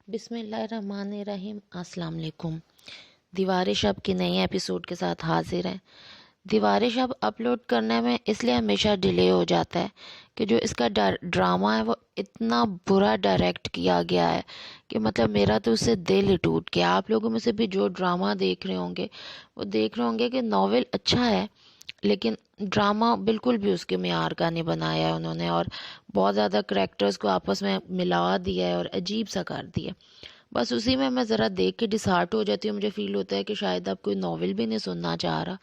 بسم اللہ الرحمن الرحیم۔ السلام علیکم۔ دیوار شب کی نئی ایپیسوڈ کے ساتھ حاضر ہیں۔ دیوار شب اپلوڈ کرنے میں اس لیے ہمیشہ ڈیلے ہو جاتا ہے کہ جو اس کا ڈرامہ ہے وہ اتنا برا ڈائریکٹ کیا گیا ہے کہ مطلب میرا تو اس سے دل ہی ٹوٹ گیا۔ آپ لوگوں میں سے بھی جو ڈرامہ دیکھ رہے ہوں گے وہ دیکھ رہے ہوں گے کہ ناول اچھا ہے لیکن ڈرامہ بالکل بھی اس کے معیار کا نہیں بنایا ہے انہوں نے، اور بہت زیادہ کریکٹرز کو آپس میں ملا دیا ہے اور عجیب سا کر دیا۔ بس اسی میں ذرا دیکھ کے ڈسہارٹ ہو جاتی ہوں۔ مجھے فیل ہوتا ہے کہ شاید آپ کوئی ناول بھی نہیں سننا چاہ رہا،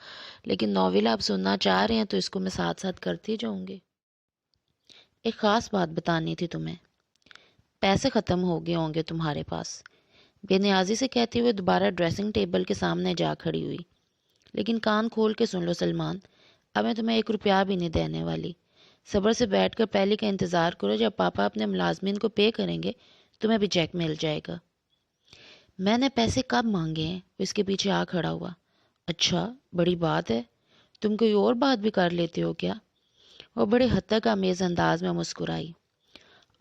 لیکن ناول آپ سننا چاہ رہے ہیں تو اس کو میں ساتھ ساتھ کرتی جاؤں گی۔ ایک خاص بات بتانی تھی تمہیں۔ پیسے ختم ہو گئے ہوں گے تمہارے پاس، بے نیازی سے کہتے ہوئے دوبارہ ڈریسنگ ٹیبل کے سامنے جا کھڑی ہوئی۔ لیکن کان کھول کے سن لو سلمان، اب میں تمہیں 1 روپیہ بھی نہیں دینے والی۔ صبر سے بیٹھ کر پہلے کا انتظار کرو، جب پاپا اپنے ملازمین کو پے کریں گے تمہیں بھی چیک مل جائے گا۔ میں نے پیسے کب مانگے ہیں؟ وہ اس کے پیچھے آ کھڑا ہوا۔ اچھا، بڑی بات ہے، تم کوئی اور بات بھی کر لیتے ہو کیا؟ وہ بڑے حد تک آمیز انداز میں مسکرائی۔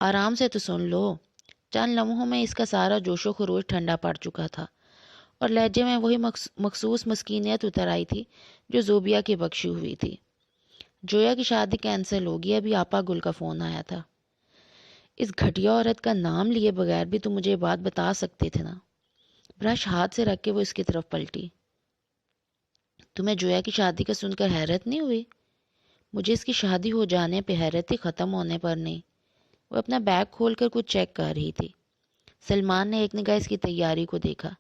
آرام سے تو سن لو۔ چند لمحوں میں اس کا سارا جوش و خروش ٹھنڈا پڑ چکا تھا اور لہجے میں وہی مخصوص مسکینیت اتر آئی تھی جو زوبیہ کی بخشی ہوئی تھی۔ جویا کی شادی کینسل ہوگی، ابھی آپا گل کا فون آیا تھا۔ اس گھٹیا عورت کا نام لیے بغیر بھی تم مجھے یہ بات بتا سکتے تھے نا۔ برش ہاتھ سے رکھ کے وہ اس کی طرف پلٹی۔ تمہیں جویا کی شادی کا سن کر حیرت نہیں ہوئی؟ مجھے اس کی شادی ہو جانے پہ حیرت تھی، ختم ہونے پر نہیں۔ وہ اپنا بیگ کھول کر کچھ چیک کر رہی تھی۔ سلمان نے ایک نگاہ اس کی تیاری کو دیکھا۔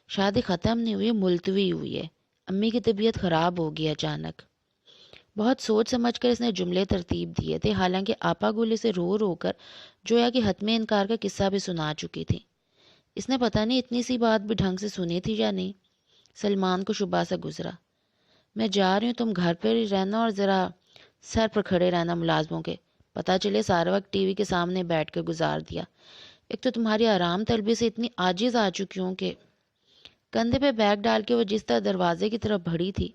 شادی ختم نہیں ہوئی، ملتوی ہوئی ہے۔ امی کی طبیعت خراب ہوگی اچانک۔ بہت سوچ سمجھ کر اس نے جملے ترتیب دیے تھے، حالانکہ آپا گل سے رو رو کر جویا کے حتمی انکار کا قصہ بھی سنا چکی تھی۔ اس نے پتہ نہیں اتنی سی بات بھی ڈھنگ سے سنی تھی یا نہیں۔ سلمان کو شبہ سے گزرا۔ میں جا رہی ہوں، تم گھر پر ہی رہنا اور ذرا سر پر کھڑے رہنا ملازموں کے، پتہ چلے سارا وقت ٹی وی کے سامنے بیٹھ کر گزار دیا۔ ایک تو تمہاری آرام طلبی سے اتنی عاجز آ چکی ہوں کہ… کندھے پہ بیگ ڈال کے وہ جس طرح دروازے کی طرف بڑھی تھی،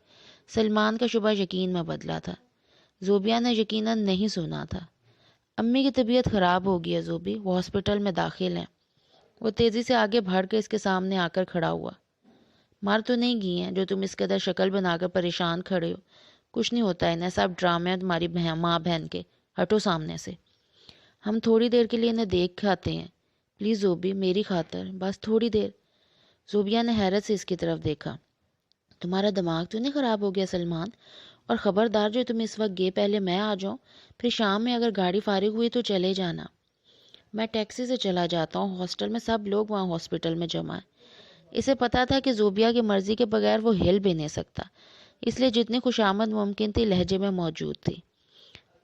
سلمان کا شبہ یقین میں بدلا تھا۔ زوبیہ نے یقیناً نہیں سنا تھا۔ امی کی طبیعت خراب ہو گئی ہے زوبی، وہ ہاسپٹل میں داخل ہیں۔ وہ تیزی سے آگے بڑھ کے اس کے سامنے آ کر کھڑا ہوا۔ مر تو نہیں گئی ہیں جو تم اس قدر شکل بنا کر پریشان کھڑے ہو؟ کچھ نہیں ہوتا انہیں، سب ڈرامے ہیں تمہاری ماں بہن کے، ہٹو سامنے سے۔ ہم تھوڑی دیر کے لیے انہیں دیکھ آتے ہیں، پلیز زوبی، میری خاطر، بس تھوڑی دیر۔ زوبیہ نے حیرت سے اس کی طرف دیکھا۔ تمہارا دماغ تو نہیں خراب ہو گیا سلمان؟ اور خبردار جو تم اس وقت گئے، پہلے میں آ جاؤں، پھر شام میں اگر گاڑی فارغ ہوئی تو چلے جانا۔ میں ٹیکسی سے چلا جاتا ہوں، ہاسٹل میں سب لوگ وہاں ہاسپٹل میں جمع ہیں۔ اسے پتا تھا کہ زوبیہ کی مرضی کے بغیر وہ ہل بھی نہیں سکتا، اس لیے جتنی خوشامد ممکن تھی لہجے میں موجود تھی۔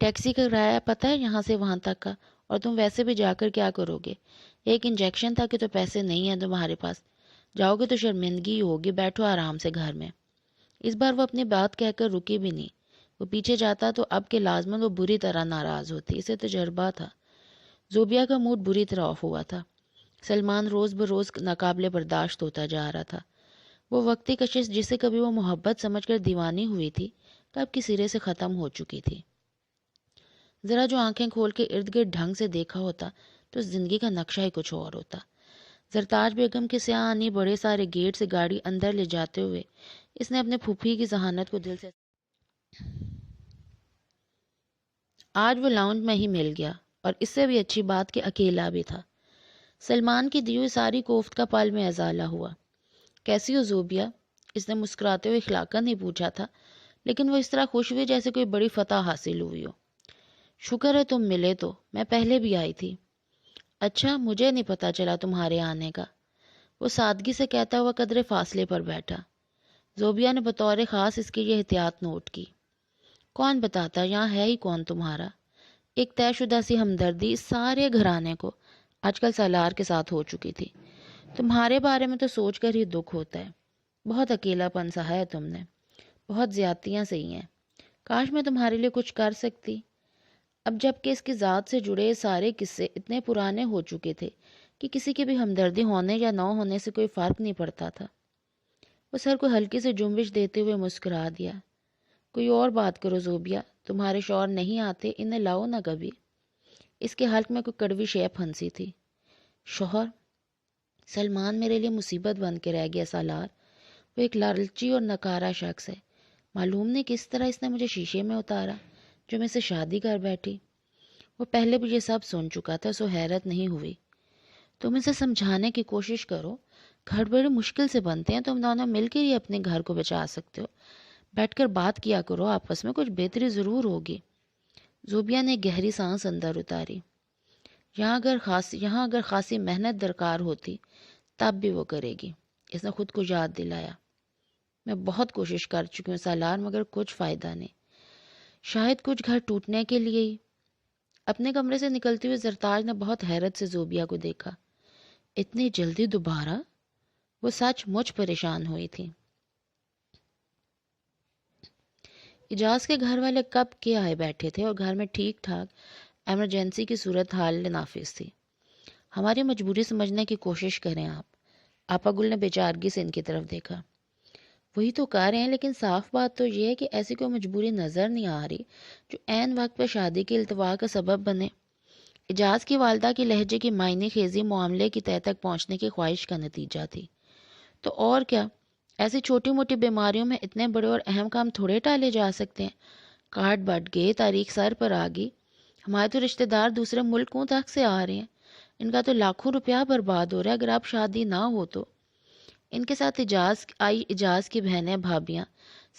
ٹیکسی کا کرایہ پتہ ہے یہاں سے وہاں تک کا؟ اور تم ویسے بھی جا کر کیا کرو گے؟ ایک انجیکشن تھا کہ تو پیسے نہیں ہیں تمہارے پاس، جاؤ گے تو شرمندگی ہوگی، بیٹھو آرام سے گھر میں۔ اس بار وہ اپنی بات کہہ کر رکی بھی نہیں۔ وہ پیچھے جاتا تو اب کے لازماً وہ بری طرح ناراض ہوتی، اسے تجربہ تھا۔ زوبیہ کا موڈ بری طرح آف ہوا تھا۔ سلمان روز بروز ناقابل برداشت ہوتا جا رہا تھا۔ وہ وقتی کشش جسے کبھی وہ محبت سمجھ کر دیوانی ہوئی تھی، کب کی سرے سے ختم ہو چکی تھی۔ ذرا جو آنکھیں کھول کے ارد گرد ڈھنگ سے دیکھا ہوتا تو زندگی کا نقشہ ہی کچھ اور ہوتا۔ زرتاج بیگم کے سیاہانی بڑے سارے گیٹ سے گاڑی اندر لے جاتے ہوئے اس نے اپنے پھوپھی کی ذہانت کو دل سے… آج وہ لاؤنج میں ہی مل گیا، اور اس سے بھی اچھی بات کہ اکیلا بھی تھا۔ سلمان کی دی ہوئی ساری کوفت کا پل میں ازالہ ہوا۔ کیسی ہو زوبیہ؟ اس نے مسکراتے ہوئے اخلاقاً ہی پوچھا تھا، لیکن وہ اس طرح خوش ہوئی جیسے کوئی بڑی فتح حاصل ہوئی ہو۔ شکر ہے تم ملے تو، میں پہلے بھی آئی تھی۔ اچھا، مجھے نہیں پتا چلا تمہارے آنے کا، وہ سادگی سے کہتا ہوا قدرے فاصلے پر بیٹھا۔ زوبیہ نے بطور خاص اس کی یہ احتیاط نوٹ کی۔ کون بتاتا، یہاں ہے ہی کون تمہارا؟ ایک طے شدہ سی ہمدردی اس سارے گھرانے کو آج کل سالار کے ساتھ ہو چکی تھی۔ تمہارے بارے میں تو سوچ کر ہی دکھ ہوتا ہے، بہت اکیلا پن سہا ہے تم نے، بہت زیادتیاں سہی ہیں۔ کاش میں تمہارے لیے کچھ کر سکتی۔ اب جب کہ اس کی ذات سے جڑے سارے قصے اتنے پرانے ہو چکے تھے کہ کسی کی بھی ہمدردی ہونے یا نہ ہونے سے کوئی فرق نہیں پڑتا تھا۔ وہ سر کو ہلکی سے جنبش دیتے ہوئے مسکرا دیا۔ کوئی اور بات کرو زوبیہ، تمہارے شوہر نہیں آتے، انہیں لاؤ نہ کبھی۔ اس کے حلق میں کوئی کڑوی شے پھنسی تھی۔ شوہر؟ سلمان میرے لیے مصیبت بن کے رہ گیا سالار۔ وہ ایک لالچی اور نکارا شخص ہے۔ معلوم نہیں کس طرح اس نے مجھے شیشے میں اتارا جو میں سے شادی کر بیٹھی۔ وہ پہلے بھی یہ سب سن چکا تھا، سو حیرت نہیں ہوئی۔ تم اسے سمجھانے کی کوشش کرو، گھر بڑے مشکل سے بنتے ہیں، تم دونوں مل کے ہی اپنے گھر کو بچا سکتے ہو۔ بیٹھ کر بات کیا کرو آپس میں، کچھ بہتری ضرور ہوگی۔ زوبیہ نے گہری سانس اندر اتاری۔ یہاں اگر خاصی محنت درکار ہوتی تب بھی وہ کرے گی، اس نے خود کو یاد دلایا۔ میں بہت کوشش کر چکی ہوں سالار، مگر کچھ فائدہ نہیں، شاید کچھ گھر ٹوٹنے کے لیے ہی۔ اپنے کمرے سے نکلتے ہوئے زرتاج نے بہت حیرت سے زوبیہ کو دیکھا۔ اتنی جلدی دوبارہ؟ وہ سچ مچ پریشان ہوئی تھی۔ اجاز کے گھر والے کب کے آئے بیٹھے تھے اور گھر میں ٹھیک ٹھاک ایمرجنسی کی صورتحال نافذ تھی۔ ہماری مجبوری سمجھنے کی کوشش کریں آپ۔ آپا گل نے بے چارگی سے ان کی طرف دیکھا۔ وہی تو کہہ رہے ہیں، لیکن صاف بات تو یہ ہے کہ ایسی کوئی مجبوری نظر نہیں آ رہی جو عین وقت پہ شادی کے التوا کا سبب بنے۔ اجاز کی والدہ کی لہجے کی معنی خیزی معاملے کی تہہ تک پہنچنے کی خواہش کا نتیجہ تھی۔ تو اور کیا، ایسی چھوٹی موٹی بیماریوں میں اتنے بڑے اور اہم کام تھوڑے ٹالے جا سکتے ہیں۔ کارڈ بٹ گئے، تاریخ سر پر آ گئی، ہمارے تو رشتہ دار دوسرے ملکوں تک سے آ رہے ہیں، ان کا تو لاکھوں روپیہ برباد ہو رہا ہے۔ اگر آپ شادی نہ ہو تو ان کے ساتھ اجاز کی بہنیں بھابیاں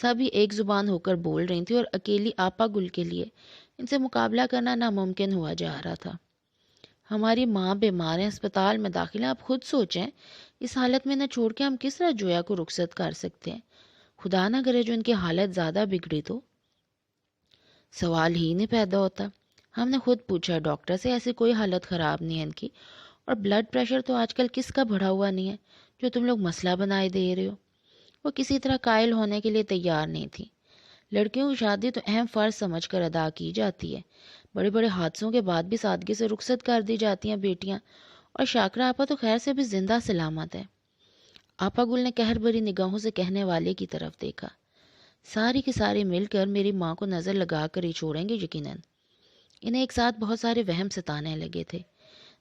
سبھی ایک زبان ہو کر بول رہی تھیں، اور اکیلی آپا گل کے لیے ان سے مقابلہ کرنا ناممکن ہوا جا رہا تھا۔ ہماری ماں بیمار ہے، ہسپتال میں داخل ہیں، آپ خود سوچیں اس حالت میں نہ چھوڑ کے ہم کس طرح جویا کو رخصت کر سکتے ہیں؟ خدا نہ کرے جو ان کی حالت زیادہ بگڑی تو۔ سوال ہی نہیں پیدا ہوتا۔ ہم نے خود پوچھا ڈاکٹر سے، ایسی کوئی حالت خراب نہیں ہے ان کی، اور بلڈ پریشر تو آج کل کس کا بڑھا ہوا نہیں ہے جو تم لوگ مسئلہ بنائے دے رہے ہو۔ وہ کسی طرح قائل ہونے کے لیے تیار نہیں تھی۔ لڑکیوں کی شادی تو اہم فرض سمجھ کر ادا کی جاتی ہے، بڑے بڑے حادثوں کے بعد بھی سادگی سے رخصت کر دی جاتی ہیں بیٹیاں، اور شاکرا آپا تو خیر سے بھی زندہ سلامت ہے۔ آپا گل نے قہر بھری نگاہوں سے کہنے والے کی طرف دیکھا۔ ساری کی ساری مل کر میری ماں کو نظر لگا کر ہی چھوڑیں گے یقیناً۔ انہیں ایک ساتھ بہت سارے وہم ستانے لگے تھے۔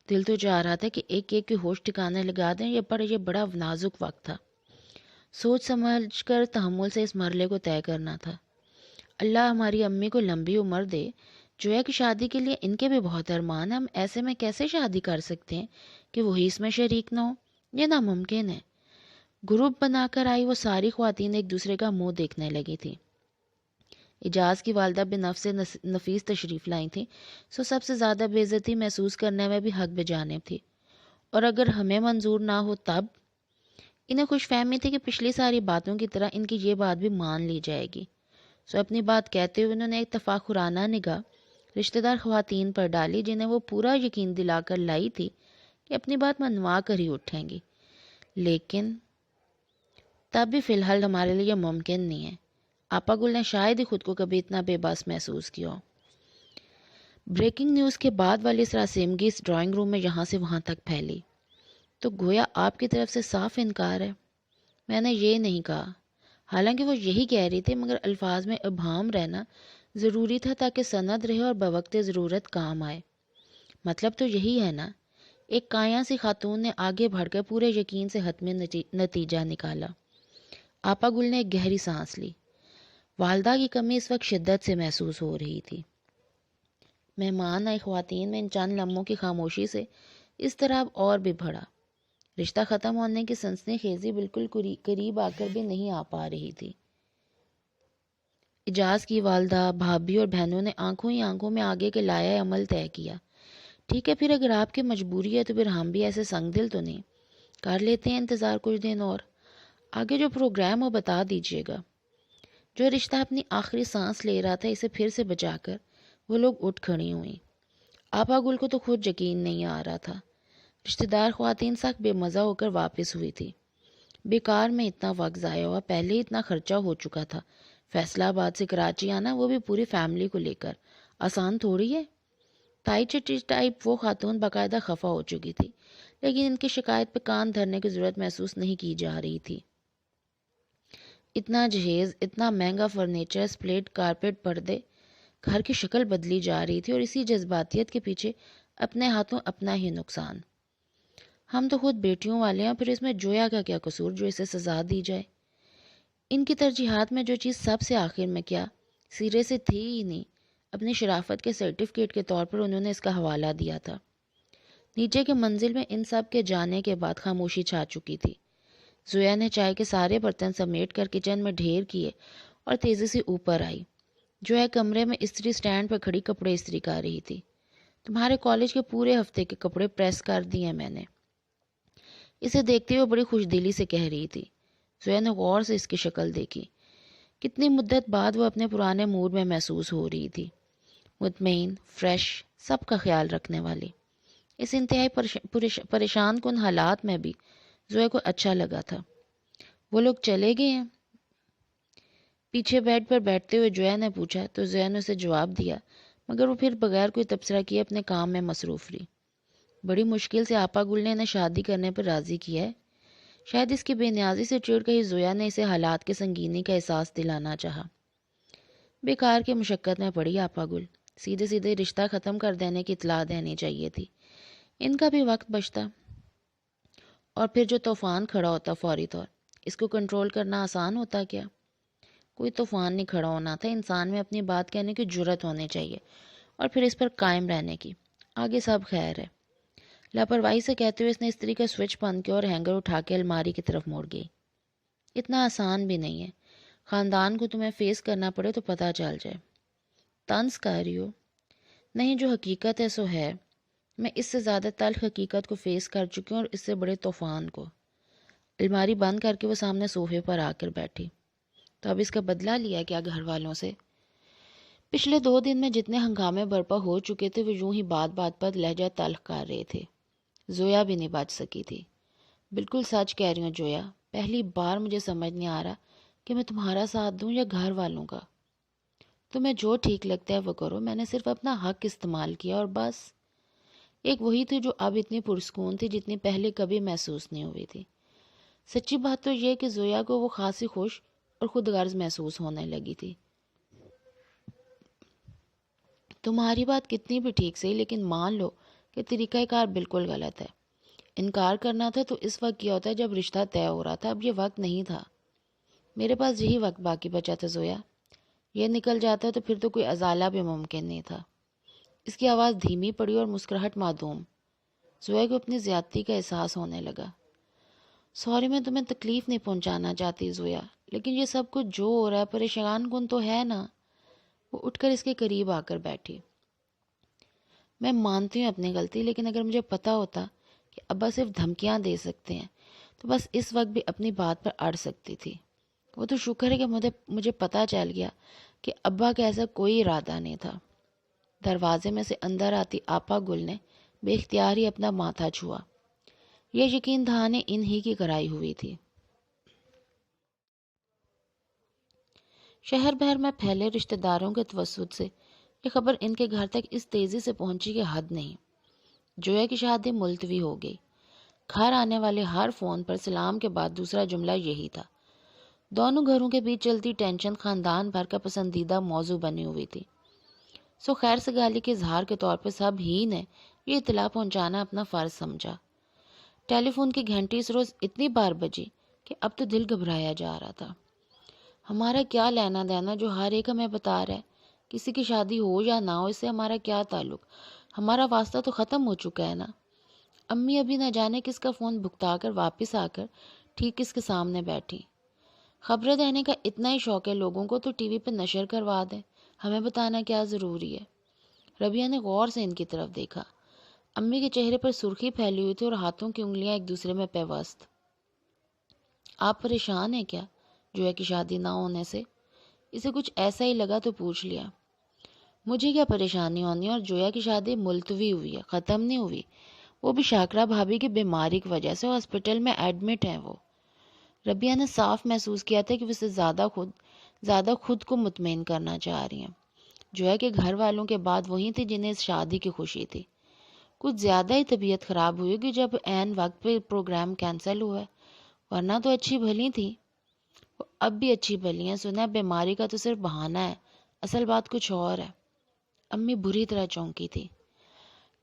دل تو چاہ رہا تھا کہ ایک ایک کی ہوش ٹھکانے لگا دیں، یہ بڑا نازک وقت تھا، سوچ سمجھ کر تحمل سے اس مرحلے کو طے کرنا تھا۔ اللہ ہماری امی کو لمبی عمر دے، جویا کی شادی کے لیے ان کے بھی بہت ارمان ہیں، ہم ایسے میں کیسے شادی کر سکتے ہیں کہ وہی اس میں شریک نہ ہو؟ یہ ناممکن ہے۔ گروپ بنا کر آئی وہ ساری خواتین ایک دوسرے کا منہ دیکھنے لگی تھی۔ اجاز کی والدہ بے نفس نفیس تشریف لائی تھیں، سو سب سے زیادہ بے عزتی محسوس کرنے میں بھی حق بجانب تھی، اور اگر ہمیں منظور نہ ہو تب؟ انہیں خوش فہمی تھی کہ پچھلی ساری باتوں کی طرح ان کی یہ بات بھی مان لی جائے گی، سو اپنی بات کہتے ہوئے انہوں نے ایک تفاخرانہ نگاہ رشتہ دار خواتین پر ڈالی، جنہیں وہ پورا یقین دلا کر لائی تھی کہ اپنی بات منوا کر ہی اٹھیں گی۔ لیکن تب بھی فی الحال ہمارے لیے یہ ممکن نہیں ہے۔ آپا گل نے شاید ہی خود کو کبھی اتنا بے بس محسوس کیا ہو۔ بریکنگ نیوز کے بعد والی سراسیمگی اس ڈرائنگ روم میں یہاں سے وہاں تک پھیلی۔ تو گویا آپ کی طرف سے صاف انکار ہے؟ میں نے یہ نہیں کہا، حالانکہ وہ یہی کہہ رہی تھی، مگر الفاظ میں ابہام رہنا ضروری تھا تاکہ سند رہے اور بوقت ضرورت کام آئے۔ مطلب تو یہی ہے نا؟ ایک کایا سی خاتون نے آگے بڑھ کر پورے یقین سے حتمی نتیجہ نکالا۔ آپا گل نے ایک گہری سانس لی۔ والدہ کی کمی اس وقت شدت سے محسوس ہو رہی تھی۔ مہمان آئی خواتین میں ان چند لمحوں کی خاموشی سے اضطراب اور بھی بڑھا۔ رشتہ ختم ہونے کی سنسنی خیزی بالکل قریب آ کر بھی نہیں آ پا رہی تھی۔ اجاز کی والدہ، بھابھی اور بہنوں نے آنکھوں ہی آنکھوں میں آگے کے لائحہ عمل طے کیا۔ ٹھیک ہے، پھر اگر آپ کی مجبوری ہے تو پھر ہم بھی ایسے سنگ دل تو نہیں، کر لیتے ہیں انتظار کچھ دن اور۔ آگے جو پروگرام ہو بتا دیجیے گا۔ جو رشتہ اپنی آخری سانس لے رہا تھا، اسے پھر سے بچا کر وہ لوگ اٹھ کھڑی ہوئیں۔ آپا گل کو تو خود یقین نہیں آ رہا تھا۔ رشتہ دار خواتین سخت بے مزہ ہو کر واپس ہوئی تھی۔ بیکار میں اتنا وقت ضائع ہوا، پہلے ہی اتنا خرچہ ہو چکا تھا۔ فیصلہ آباد سے کراچی آنا، وہ بھی پوری فیملی کو لے کر، آسان تھوڑی ہے۔ تائی چٹی ٹائپ وہ خاتون باقاعدہ خفا ہو چکی تھی، لیکن ان کی شکایت پہ کان دھرنے کی ضرورت محسوس نہیں کی جا رہی تھی۔ اتنا جہیز، اتنا مہنگا فرنیچر، سپلٹ کارپیٹ، پردے، گھر کی شکل بدلی جا رہی تھی، اور اسی جذباتیت کے پیچھے اپنے ہاتھوں اپنا ہی نقصان۔ ہم تو خود بیٹیوں والے ہیں، پھر اس میں جویا کا کیا قصور جو اسے سزا دی جائے؟ ان کی ترجیحات میں جو چیز سب سے آخر میں کیا سرے سے تھی ہی نہیں، اپنی شرافت کے سرٹیفکیٹ کے طور پر انہوں نے اس کا حوالہ دیا تھا۔ نیچے کے منزل میں ان سب کے جانے کے بعد خاموشی چھا چکی تھی۔ زویا نے چائے کے سارے برتن سمیٹ کر کچن میں ڈھیر کیے اور تیزی سے اوپر آئی۔ جویا کمرے میں استری سٹینڈ پر کھڑی کپڑے استری کر رہی تھی۔ تمہارے کالج کے پورے ہفتے کے کپڑے پریس کر دیے میں نے، اسے دیکھتے ہوئے بڑی خوش دلی سے کہہ رہی تھی۔ زویا نے غور سے اس کی شکل دیکھی۔ کتنی مدت بعد وہ اپنے پرانے موڈ میں محسوس ہو رہی تھی، مطمئن، فریش، سب کا خیال رکھنے والی۔ اس انتہائی پریشان کن حالات میں بھی زویا کو اچھا لگا تھا۔ وہ لوگ چلے گئے ہیں؟ پیچھے بیڈ پر بیٹھتے ہوئے جویا نے پوچھا تو زویا نے اسے جواب دیا، مگر وہ پھر بغیر کوئی تبصرہ کیے اپنے کام میں مصروف رہی۔ بڑی مشکل سے آپا گل نے انہیں شادی کرنے پر راضی کیا ہے۔ شاید اس کی بے نیازی سے چڑ گئی زویا نے اسے حالات کے سنگینی کا احساس دلانا چاہا۔ بیکار کی مشقت میں پڑی آپا گل، سیدھے سیدھے رشتہ ختم کر دینے کی اطلاع دینی چاہیے تھی، ان کا بھی وقت بچتا۔ اور پھر جو طوفان کھڑا ہوتا فوری طور، اس کو کنٹرول کرنا آسان ہوتا کیا؟ کوئی طوفان نہیں کھڑا ہونا تھا، انسان میں اپنی بات کہنے کی جرت ہونی چاہیے اور پھر اس پر قائم رہنے کی۔ آگے سب خیر ہے۔ لاپرواہی سے کہتے ہوئے اس نے استری کا سوئچ بند کیا اور ہینگر اٹھا کے الماری کی طرف موڑ گئی۔ اتنا آسان بھی نہیں ہے، خاندان کو تمہیں فیس کرنا پڑے تو پتہ چل جائے۔ طنز کر رہی ہو؟ نہیں، جو حقیقت ہے سو ہے۔ میں اس سے زیادہ تلخ حقیقت کو فیس کر چکی ہوں اور اس سے بڑے طوفان کو۔ الماری بند کر کے وہ سامنے صوفے پر آ کر بیٹھی۔ تو اب اس کا بدلہ لیا کیا گھر والوں سے؟ پچھلے 2 دن میں جتنے ہنگامے برپا ہو چکے تھے وہ یوں ہی بات بات پر لہجہ تلخ کر رہے تھے۔ زویا بھی نہیں بچ سکی تھی۔ بالکل سچ کہہ رہی ہوں جویا، پہلی بار مجھے سمجھ نہیں آ رہا کہ میں تمہارا ساتھ دوں یا گھر والوں کا۔ تمہیں جو ٹھیک لگتا ہے وہ کرو، میں نے صرف اپنا حق استعمال کیا اور بس۔ ایک وہی تھی جو اب اتنی پرسکون تھی جتنی پہلے کبھی محسوس نہیں ہوئی تھی۔ سچی بات تو یہ کہ زویا کو وہ خاصی خوش اور خود غرض محسوس ہونے لگی تھی۔ تمہاری بات کتنی بھی ٹھیک صحیح، لیکن مان لو کہ طریقہ کار بالکل غلط ہے۔ انکار کرنا تھا تو اس وقت کیا ہوتا ہے جب رشتہ طے ہو رہا تھا، اب یہ وقت نہیں تھا۔ میرے پاس یہی وقت باقی بچا تھا زویا، یہ نکل جاتا تو پھر تو کوئی ازالہ بھی ممکن نہیں تھا۔ اس کی آواز دھیمی پڑی اور مسکراہٹ معدوم۔ زویا کو اپنی زیادتی کا احساس ہونے لگا۔ سوری، میں تمہیں تکلیف نہیں پہنچانا چاہتی زویا، لیکن یہ سب کچھ جو ہو رہا ہے پریشان کن تو ہے نا۔ وہ اٹھ کر اس کے قریب آ کر بیٹھی۔ میں مانتی ہوں اپنی غلطی، لیکن اگر مجھے پتا ہوتا کہ ابا صرف دھمکیاں دے سکتے ہیں تو بس اس وقت بھی اپنی بات پر اڑ سکتی تھی۔ وہ تو شکر ہے کہ مجھے پتا چل گیا کہ ابا کا ایسا کوئی ارادہ نہیں تھا۔ دروازے میں سے اندر آتی آپا گل نے بے اختیار ہی اپنا ماتھا چھوا۔ یہ یقین دہانی انہی کی کرائی ہوئی تھی۔ شہر بھر میں پھیلے رشتہ داروں کے توسط سے یہ خبر ان کے گھر تک اس تیزی سے پہنچی کہ حد نہیں۔ جویا کی شادی ملتوی ہو گئی۔ گھر آنے والے ہر فون پر سلام کے بعد دوسرا جملہ یہی تھا۔ دونوں گھروں کے بیچ چلتی ٹینشن خاندان بھر کا پسندیدہ موضوع بنی ہوئی تھی۔ سو خیر سگالی کے اظہار کے طور پہ سب ہی نے یہ اطلاع پہنچانا اپنا فرض سمجھا۔ ٹیلی فون کی گھنٹی اس روز اتنی بار بجی کہ اب تو دل گھبرایا جا رہا تھا۔ ہمارا کیا لینا دینا جو ہر ایک ہمیں بتا رہا ہے؟ کسی کی شادی ہو یا نہ ہو، اس سے ہمارا کیا تعلق؟ ہمارا واسطہ تو ختم ہو چکا ہے نا۔ امی ابھی نہ جانے کس کا فون بھگتا کر واپس آ کر ٹھیک کس کے سامنے بیٹھی۔ خبریں دینے کا اتنا ہی شوق ہے لوگوں کو تو ٹی وی پہ نشر کروا دیں، ہمیں بتانا کیا ضروری ہے؟ ربیہ نے غور سے ان کی طرف دیکھا۔ امی کے چہرے پر سرخی پھیلی ہوئی تھی اور ہاتھوں کی انگلیاں ایک دوسرے میں پیوست۔ آپ پریشان ہیں کیا جویا کی شادی نہ ہونے سے؟ اسے کچھ ایسا ہی لگا تو پوچھ لیا۔ مجھے کیا پریشانی ہونی، اور جویا کی شادی ملتوی ہوئی ہے، ختم نہیں ہوئی۔ وہ بھی شاکرہ بھابھی کی بیماری کی وجہ سے ہاسپٹل میں ایڈمٹ ہیں وہ۔ ربیہ نے صاف محسوس کیا تھا کہ وہ اسے زیادہ خود کو مطمئن کرنا چاہ رہی ہیں۔ جویا کے گھر والوں کے بعد وہی تھی جنہیں اس شادی کی خوشی تھی۔ کچھ زیادہ ہی طبیعت خراب ہوئی کہ جب عین وقت پہ پروگرام کینسل ہوا ہے، ورنہ تو اچھی بھلی تھی۔ وہ اب بھی اچھی بھلی ہیں، سنا بیماری کا تو صرف بہانہ ہے، اصل بات کچھ اور ہے۔ امی بری طرح چونکی تھی۔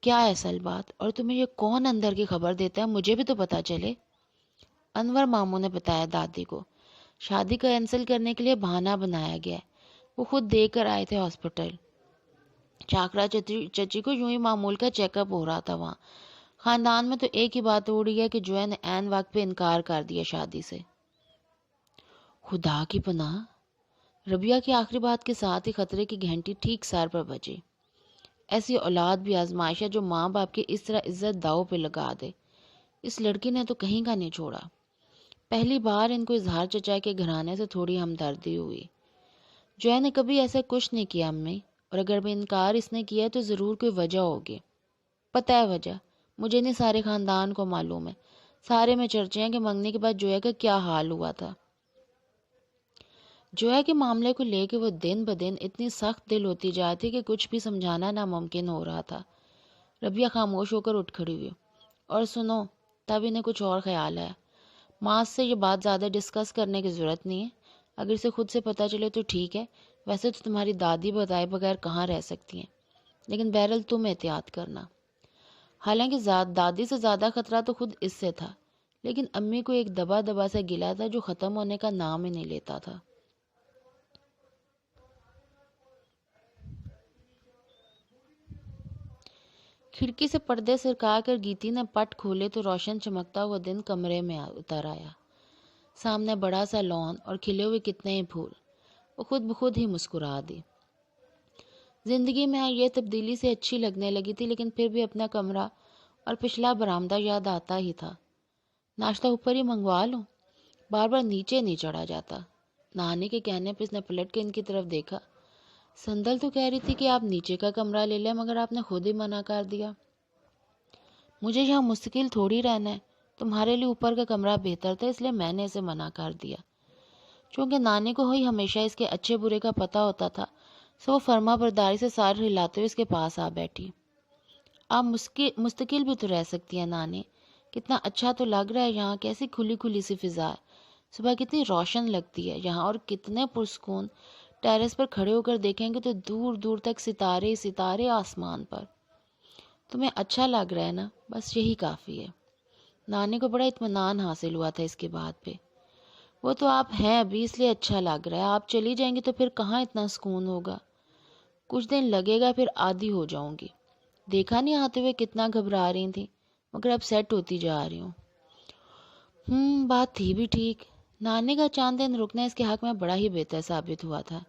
کیا ہے اصل بات، اور تمہیں یہ کون اندر کی خبر دیتا ہے، مجھے بھی تو پتا چلے۔ انور ماموں نے بتایا دادی کو، شادی کا کینسل کرنے کے لیے بہانہ بنایا گیا ہے، وہ خود دے کر آئے تھے ہاسپٹل۔ چاکرا چچی کو یوں ہی معمول کا چیک اپ ہو رہا تھا وہاں۔ خاندان میں تو ایک ہی بات اڑی ہے کہ جویا نے عین وقت پہ انکار کر دیا شادی سے۔ خدا کی پناہ! ربیہ کی آخری بات کے ساتھ ہی خطرے کی گھنٹی ٹھیک سر پر بجی۔ ایسی اولاد بھی آزمائش ہے جو ماں باپ کی اس طرح عزت داؤ پہ لگا دے۔ اس لڑکی نے تو کہیں کا نہیں چھوڑا۔ پہلی بار ان کو اظہار چچا کے گھرانے سے تھوڑی ہمدردی ہوئی۔ جویا نے کبھی ایسا کچھ نہیں کیا امی، اور اگر بھی انکار اس نے کیا ہے تو ضرور کوئی وجہ ہوگی۔ پتہ ہے وجہ، مجھے نہیں سارے خاندان کو معلوم ہے۔ سارے میں چرچے ہیں کہ منگنے کے بعد جویا کا کیا حال ہوا تھا۔ جویا کے معاملے کو لے کے وہ دن بدن اتنی سخت دل ہوتی جاتی کہ کچھ بھی سمجھانا ناممکن ہو رہا تھا۔ ربیہ خاموش ہو کر اٹھ کھڑی ہوئی۔ اور سنو، تب انہیں کچھ اور خیال آیا۔ ماں سے یہ بات زیادہ ڈسکس کرنے کی ضرورت نہیں ہے، اگر اسے خود سے پتہ چلے تو ٹھیک ہے، ویسے تو تمہاری دادی بتائے بغیر کہاں رہ سکتی ہیں، لیکن بہرحال تم احتیاط کرنا۔ حالانکہ دادی سے زیادہ خطرہ تو خود اس سے تھا، لیکن امی کو ایک دبا دبا سے گلا تھا جو ختم ہونے کا نام ہی نہیں لیتا تھا۔ کھڑکی سے پردے سرکا کر گیتی نے پٹ کھولے تو روشن چمکتا ہوا دن کمرے میں اتر آیا۔ سامنے بڑا سا لان اور کھلے ہوئے کتنے ہی پھول۔ وہ خود بخود ہی مسکرا دی۔ زندگی میں یہ تبدیلی سے اچھی لگنے لگی تھی، لیکن پھر بھی اپنا کمرہ اور پچھلا برآمدہ یاد آتا ہی تھا۔ ناشتہ اوپر ہی منگوا لوں؟ بار بار نیچے نہیں چڑھا جاتا۔ نانی کے کہنے پہ اس نے پلٹ کے ان کی طرف دیکھا۔ سندل تو کہہ رہی تھی کہ آپ نیچے کا کمرہ لے لیں، مگر آپ نے خود ہی منع کر دیا۔ مجھے یہاں مستقل تھوڑی رہنا ہے، تمہارے لیے اوپر کا کمرہ بہتر تھا، اس لیے میں نے اسے منع کر دیا۔ چونکہ نانی کو ہی ہمیشہ اس کے اچھے برے کا پتہ ہوتا تھا، سو وہ فرما برداری سے سار ہلاتے ہوئے اس کے پاس آ بیٹھی۔ آپ مستقل بھی تو رہ سکتی ہیں نانی، کتنا اچھا تو لگ رہا ہے یہاں، کیسی کھلی کھلی سی فضا ہے، صبح کتنی روشن لگتی ہے یہاں، اور کتنے پرسکون۔ ٹیرس پر کھڑے ہو کر دیکھیں گے تو دور دور تک ستارے ستارے آسمان پر۔ تمہیں اچھا لگ رہا ہے نا، بس یہی کافی ہے۔ نانی کو بڑا اطمینان حاصل ہوا تھا اس کی بات پہ۔ وہ تو آپ ہیں ابھی، اس لیے اچھا لگ رہا ہے، آپ چلی جائیں گی تو پھر کہاں اتنا سکون ہوگا۔ کچھ دن لگے گا، پھر عادی ہو جاؤں گی۔ دیکھا نہیں آتے ہوئے کتنا گھبرا رہی تھی، مگر اب سیٹ ہوتی جا رہی ہوں۔ بات تھی بھی ٹھیک۔ نانی کا چاند دن رکنا اس کے حق میں بڑا ہی بہتر ثابت ہوا تھا۔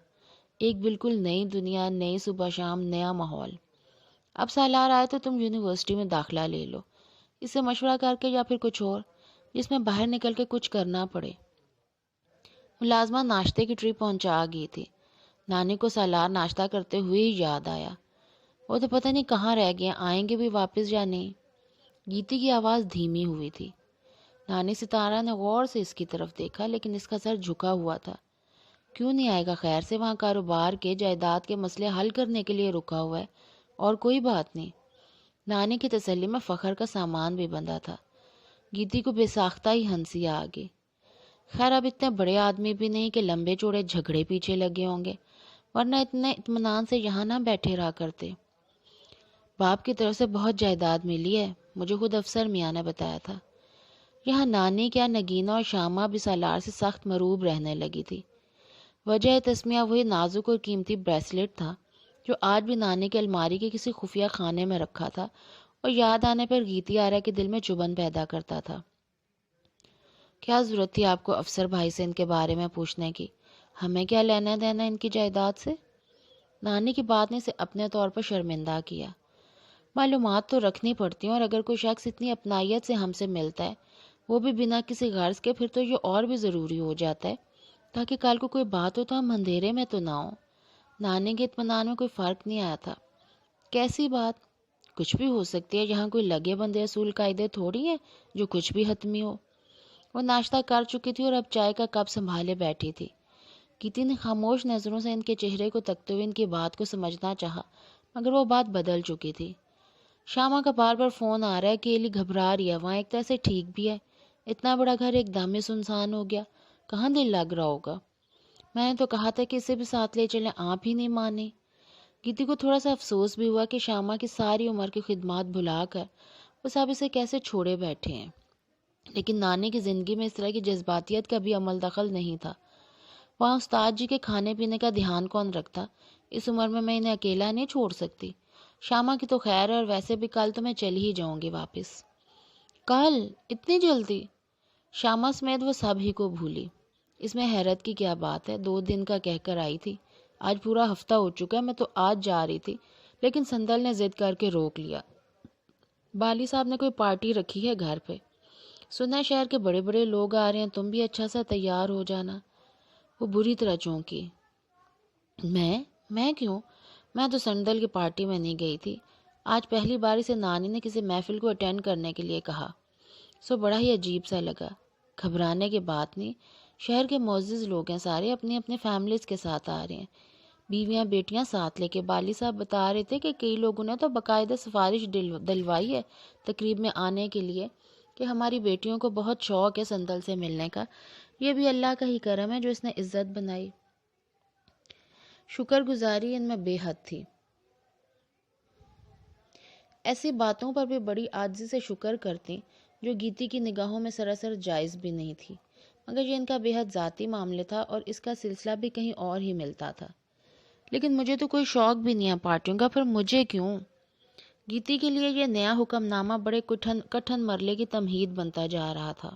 ایک بالکل نئی دنیا، نئی صبح شام، نیا ماحول۔ اب سالار آئے تو تم یونیورسٹی میں داخلہ لے لو، اس سے مشورہ کر کے، یا پھر کچھ اور جس میں باہر نکل کے کچھ کرنا پڑے۔ ملازمہ ناشتے کی ٹری پہنچا گئی تھی۔ نانی کو سالار ناشتہ کرتے ہوئے ہی یاد آیا، وہ تو پتہ نہیں کہاں رہ گئے، آئیں گے بھی واپس یا نہیں۔ گیتی کی آواز دھیمی ہوئی تھی۔ نانی ستارہ نے غور سے اس کی طرف دیکھا، لیکن اس کا سر جھکا ہوا تھا۔ کیوں نہیں آئے گا، خیر سے وہاں کاروبار کے جائیداد کے مسئلے حل کرنے کے لیے رکا ہوا ہے، اور کوئی بات نہیں۔ نانی کی تسلی میں فخر کا سامان بھی بندھا تھا۔ گیتی کو بے ساختہ ہی ہنسی آ گئی۔ خیر اب اتنے بڑے آدمی بھی نہیں کہ لمبے چوڑے جھگڑے پیچھے لگے ہوں گے، ورنہ اتنے اطمینان سے یہاں نہ بیٹھے رہا کرتے۔ باپ کی طرف سے بہت جائیداد ملی ہے، مجھے خود افسر میاں نے بتایا تھا۔ یہاں نانی کیا، نگینہ اور شامہ بھی سالار سے سخت مروب رہنے لگی تھی۔ وجہ تسمیہ وہی نازک اور قیمتی بریسلیٹ تھا جو آج بھی نانی کے الماری کے کسی خفیہ خانے میں رکھا تھا، اور یاد آنے پر گیتی آرا کے دل میں چبھن پیدا کرتا تھا۔ کیا ضرورت تھی آپ کو افسر بھائی سے ان کے بارے میں پوچھنے کی؟ ہمیں کیا لینا دینا ان کی جائیداد سے؟ نانی کی بات نے اسے اپنے طور پر شرمندہ کیا۔ معلومات تو رکھنی پڑتی ہیں، اور اگر کوئی شخص اتنی اپنائیت سے ہم سے ملتا ہے، وہ بھی بنا کسی غرض کے، پھر تو یہ اور بھی ضروری ہو جاتا ہے تاکہ کل کو کوئی بات ہو تو ہم اندھیرے میں تو نہ ہوں۔ نانی کے اطمینان میں کوئی فرق نہیں آیا تھا۔ کیسی بات؟ کچھ بھی ہو سکتی ہے، یہاں کوئی لگے بندے اصول قاعدے تھوڑی ہیں جو کچھ بھی حتمی ہو۔ وہ ناشتہ کر چکی تھی اور اب چائے کا کپ سنبھالے بیٹھی تھی۔ گیتی نے خاموش نظروں سے ان کے چہرے کو تکتے ہوئے ان کی بات کو سمجھنا چاہا، مگر وہ بات بدل چکی تھی۔ شامہ کا بار بار فون آ رہا ہے، کیلی گھبرا رہی ہے، وہاں ایک طرح سے ٹھیک بھی ہے، اتنا بڑا گھر ایک دم میں سنسان ہو گیا، کہاں دل لگ رہا ہوگا۔ میں نے تو کہا تھا کہ اسے بھی ساتھ لے چلیں، آپ ہی نہیں مانی۔ گیتی کو تھوڑا سا افسوس بھی ہوا کہ شامہ کی ساری عمر کی خدمات بھلا کر وہ سب اسے کیسے چھوڑے بیٹھے ہیں، لیکن نانی کی زندگی میں اس طرح کی جذباتیت کا بھی عمل دخل نہیں تھا۔ وہاں استاد جی کے کھانے پینے کا دھیان کون رکھتا؟ اس عمر میں انہیں اکیلا نہیں چھوڑ سکتی۔ شامہ کی تو خیر ہے، اور ویسے بھی کل تو میں چل ہی جاؤں گی واپس۔ کل؟ اتنی جلدی؟ شامہ سمیت وہ سب ہی کو بھولی۔ اس میں حیرت کی کیا بات ہے؟ 2 دن کا کہہ کر آئی تھی، آج پورا ہفتہ ہو چکا ہے۔ میں تو آج جا رہی تھی، لیکن سندل نے ضد کر کے روک لیا۔ بالی صاحب نے کوئی پارٹی رکھی ہے گھر پہ، سنا ہے شہر کے بڑے بڑے لوگ آ رہے ہیں، تم بھی اچھا سا تیار ہو جانا۔ وہ بری طرح چونکی۔ میں کیوں؟ میں تو سندل کی پارٹی میں نہیں گئی تھی۔ آج پہلی باری سے نانی نے کسی محفل کو اٹینڈ کرنے کے لیے کہا، سو بڑا ہی عجیب سا لگا۔ گھبرانے کی بات نہیں، شہر کے معزز لوگ ہیں سارے، اپنی اپنی فیملیز کے ساتھ آ رہے ہیں، بیویاں بیٹیاں ساتھ لے کے۔ بالی صاحب بتا رہے تھے کہ کئی لوگوں نے تو باقاعدہ سفارش دلوائی ہے تقریب میں آنے کے لیے، کہ ہماری بیٹیوں کو بہت شوق ہے سندل سے ملنے کا۔ یہ بھی اللہ کا ہی کرم ہے جو اس نے عزت بنائی۔ شکر گزاری ان میں بے حد تھی۔ ایسی باتوں پر بھی بڑی عاجزی سے شکر کرتی جو گیتی کی نگاہوں میں سراسر جائز بھی نہیں تھی، مگر یہ ان کا بے حد ذاتی معاملہ تھا اور اس کا سلسلہ بھی کہیں اور ہی ملتا تھا۔ لیکن مجھے تو کوئی شوق بھی نہیں ہے پارٹیوں کا، پھر مجھے کیوں؟ گیتی کے لیے یہ نیا حکم نامہ بڑے کٹھن مرلے کی تمہید بنتا جا رہا تھا۔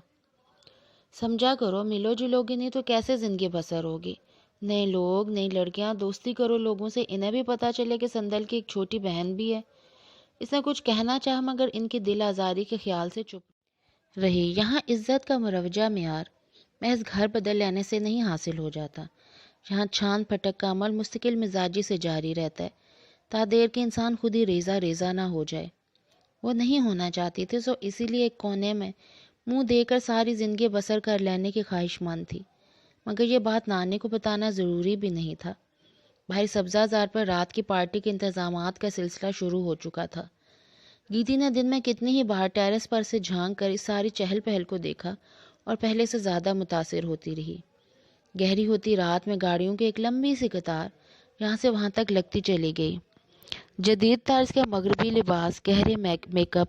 سمجھا کرو، ملو جلو گے نہیں تو کیسے زندگی بسر ہوگی؟ نئے لوگ، نئی لڑکیاں، دوستی کرو لوگوں سے، انہیں بھی پتہ چلے کہ سندل کی ایک چھوٹی بہن بھی ہے۔ اس نے کچھ کہنا چاہا مگر ان کی دل آزاری کے خیال سے چپ رہی۔ یہاں عزت کا مروجہ معیار محض گھر بدل لینے سے نہیں حاصل ہو جاتا، یہاں چھان پھٹک کا عمل مستقل مزاجی سے جاری رہتا ہے، تا دیر کہ انسان خود ہی ریزہ نہ ہو جائے۔ وہ نہیں ہونا چاہتی تھی، سو اسی لیے ایک کونے میں منہ دے کر ساری زندگی بسر کر لینے کی خواہش مند تھی، مگر یہ بات نانی کو بتانا ضروری بھی نہیں تھا۔ بھائی سبزہ زار پر رات کی پارٹی کے انتظامات کا سلسلہ شروع ہو چکا تھا۔ گیتی نے دن میں کتنی ہی باہر ٹیرس پر سے جھانک کر اس ساری چہل پہل کو دیکھا اور پہلے سے زیادہ متاثر ہوتی رہی۔ گہری ہوتی رات میں گاڑیوں کی ایک لمبی سی قطار یہاں سے وہاں تک لگتی چلی گئی۔ جدید طرز کے مغربی لباس، گہرے میک اپ،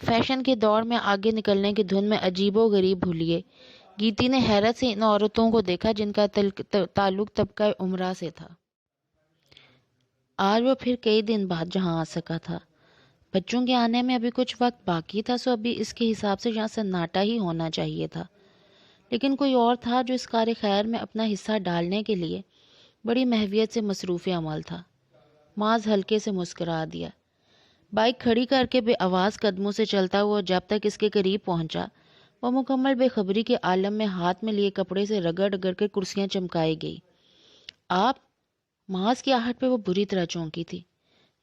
فیشن کے دور میں آگے نکلنے کی دھن میں عجیب و غریب بھولیے گیتی نے حیرت سے ان عورتوں کو دیکھا جن کا تعلق طبقہ عمرہ سے تھا۔ آج وہ پھر کئی دن بعد جہاں آ سکا تھا۔ بچوں کے آنے میں ابھی کچھ وقت باقی تھا، سو ابھی اس کے حساب سے یہاں سناٹا ہی ہونا چاہیے تھا، لیکن کوئی اور تھا جو اس کار خیر میں اپنا حصہ ڈالنے کے لیے بڑی محویت سے مصروف عمل تھا۔ معاذ ہلکے سے مسکرا دیا۔ بائک کھڑی کر کے بے آواز قدموں سے چلتا ہوا جب تک اس کے قریب پہنچا، وہ مکمل بے خبری کے عالم میں ہاتھ میں لیے کپڑے سے رگڑ رگڑ کے کرسیاں چمکائی گئی۔ آپ؟ معاذ کی آہٹ پہ وہ بری طرح چونکی تھی۔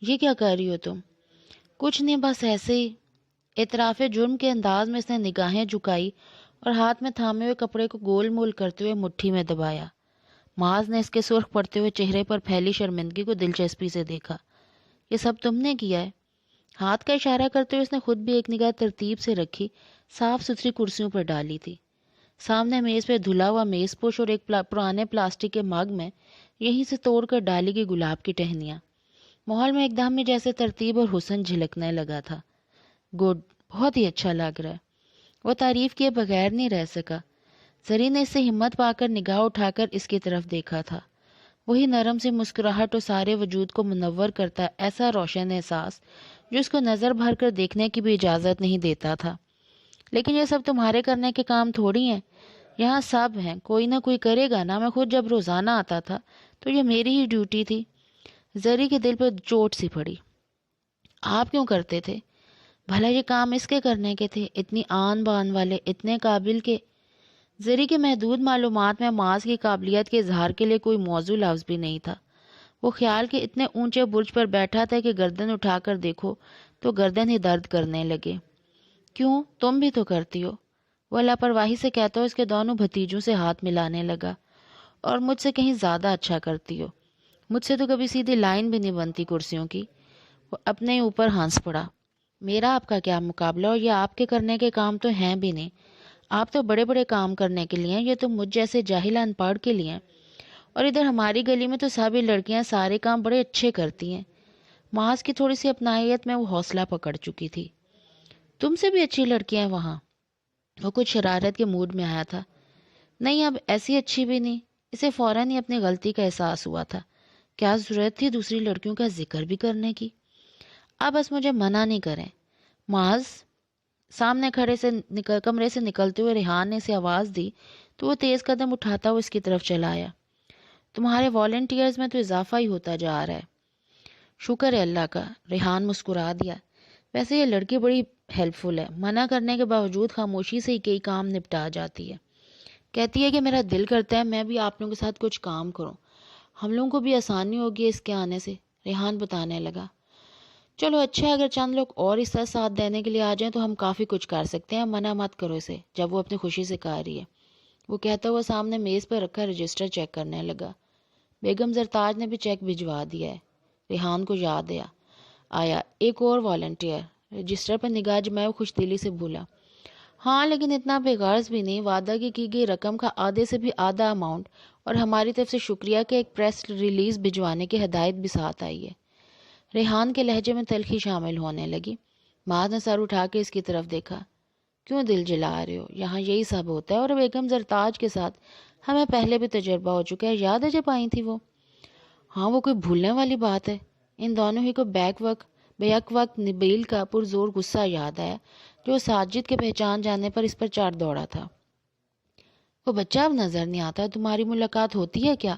یہ کیا کر رہی ہو تم؟ کچھ نہیں، بس ایسے ہی۔ اعتراف جرم کے انداز میں اس نے نگاہیں جھکائی اور ہاتھ میں تھامے ہوئے کپڑے کو گول مول کرتے ہوئے مٹھی میں دبایا۔ معاذ نے اس کے سرخ پڑتے ہوئے چہرے پر پھیلی شرمندگی کو دلچسپی سے دیکھا۔ یہ سب تم نے کیا ہے؟ ہاتھ کا اشارہ کرتے ہوئے اس نے خود بھی ایک نگاہ ترتیب سے رکھی صاف ستھری کرسیوں پر ڈالی تھی۔ سامنے میز پہ دھلا ہوا میز پوش اور ایک پرانے پلاسٹک کے مگ میں یہیں سے توڑ کر ڈالی گئی گلاب کی ٹہنیاں۔ ماحول میں ایک دم میں جیسے ترتیب اور حسن جھلکنے لگا تھا۔ گڈ، بہت ہی اچھا لگ رہا ہے۔ وہ تعریف کیے بغیر نہیں رہ سکا۔ زری نے اس سے ہمت پا کر نگاہ اٹھا کر اس کی طرف دیکھا تھا۔ وہی نرم سے مسکراہٹ اور سارے وجود کو منور کرتا ایسا روشن احساس جو اس کو نظر بھر کر دیکھنے کی بھی اجازت نہیں دیتا تھا۔ لیکن یہ سب تمہارے کرنے کے کام تھوڑی ہیں، یہاں سب ہیں، کوئی نہ کوئی کرے گا نا۔ میں خود جب روزانہ آتا تھا تو یہ میری ہی ڈیوٹی تھی۔ زری کے دل پہ چوٹ سی پڑی۔ آپ کیوں کرتے تھے؟ بھلا یہ کام اس کے کرنے کے تھے، اتنی آن بان والے، اتنے قابل کے۔ زری کی محدود معلومات میں معاذ کی قابلیت کے اظہار کے لیے کوئی موضوع لفظ بھی نہیں تھا۔ وہ خیال کے اتنے اونچے برج پر بیٹھا تھا کہ گردن اٹھا کر دیکھو تو گردن ہی درد کرنے لگے۔ کیوں؟ تم بھی تو کرتی ہو، وہ لاپرواہی سے کہتا ہو اس کے دونوں بھتیجوں سے ہاتھ ملانے لگا۔ اور مجھ سے کہیں زیادہ اچھا کرتی ہو، مجھ سے تو کبھی سیدھی لائن بھی نہیں بنتی کرسیوں کی۔ وہ اپنے ہی اوپر ہنس پڑا۔ میرا آپ کا کیا مقابلہ، اور یہ آپ کے کرنے کے کام تو ہیں بھی نہیں۔ آپ تو بڑے بڑے کام کرنے کے لیے ہیں، یہ تو مجھ جیسے جاہل ان پڑھ کے لیے ہیں۔ اور ادھر ہماری گلی میں تو سبھی لڑکیاں سارے کام بڑے اچھے کرتی ہیں۔ محض کی تھوڑی سی اپنائیت میں وہ حوصلہ پکڑ چکی تھی۔ تم سے بھی اچھی لڑکیاں ہیں وہاں؟ وہ کچھ شرارت کے موڈ میں آیا تھا۔ نہیں، اب ایسی اچھی بھی نہیں۔ اسے فوراً ہی اپنی غلطی کا احساس ہوا تھا۔ کیا ضرورت تھی دوسری لڑکیوں کا ذکر بھی کرنے کی؟ اب بس مجھے منع نہیں کریں۔ محض سامنے کھڑے سے کمرے سے نکلتے ہوئے ریحان نے اسے آواز دی تو وہ تیز قدم اٹھاتا ہوا اس کی طرف چلا آیا۔ تمہارے والنٹیئرز میں تو اضافہ ہی ہوتا جا رہا ہے۔ شکر ہے اللہ کا، ریحان مسکرا دیا۔ ویسے یہ لڑکی بڑی ہیلپ فل ہے، منع کرنے کے باوجود خاموشی سے ہی کئی کام نپٹا جاتی ہے۔ کہتی ہے کہ میرا دل کرتا ہے میں بھی آپ لوگوں کے ساتھ کچھ کام کروں، ہم لوگوں کو بھی آسانی ہوگی اس کے آنے سے۔ ریحان بتانے لگا۔ چلو اچھا ہے، اگر چند لوگ اور اس طرح ساتھ دینے کے لیے آ جائیں تو ہم کافی کچھ کر سکتے ہیں، منع مت کرو اسے جب وہ اپنی خوشی سے کہہ رہی ہے۔ وہ کہتا ہوا سامنے میز پر رکھا رجسٹر چیک کرنے لگا۔ بیگم زرتاج نے بھی چیک بھجوا دیا ہے۔ ریحان کو یاد آیا ایک اور والنٹیئر۔ رجسٹر پر نگاہ جمائے وہ خوش دلی سے بولا، ہاں لیکن اتنا بے غرض بھی نہیں، وعدہ کی گئی رقم کا آدھے سے بھی آدھا اماؤنٹ، اور ہماری طرف سے شکریہ کہ ایک پریس ریلیز بھجوانے کی ہدایت بھی ساتھ آئی ہے۔ ریحان کے لہجے میں تلخی شامل ہونے لگی۔ ماں نے سر اٹھا کے اس کی طرف دیکھا۔ کیوں دل جلا رہے ہو؟ یہاں یہی سب ہوتا ہے، اور بیگم زرتاج کے ساتھ ہمیں پہلے بھی تجربہ ہو چکا ہے، یاد ہے جب آئی تھی وہ؟ ہاں وہ کوئی بھولنے والی بات ہے؟ ان دونوں ہی کو بیک وقت نبیل کا پرزور غصہ یاد آیا جو ساجد کے پہچان جانے پر اس پر چاڑ دوڑا تھا۔ وہ بچہ اب نظر نہیں آتا، تمہاری ملاقات ہوتی ہے کیا؟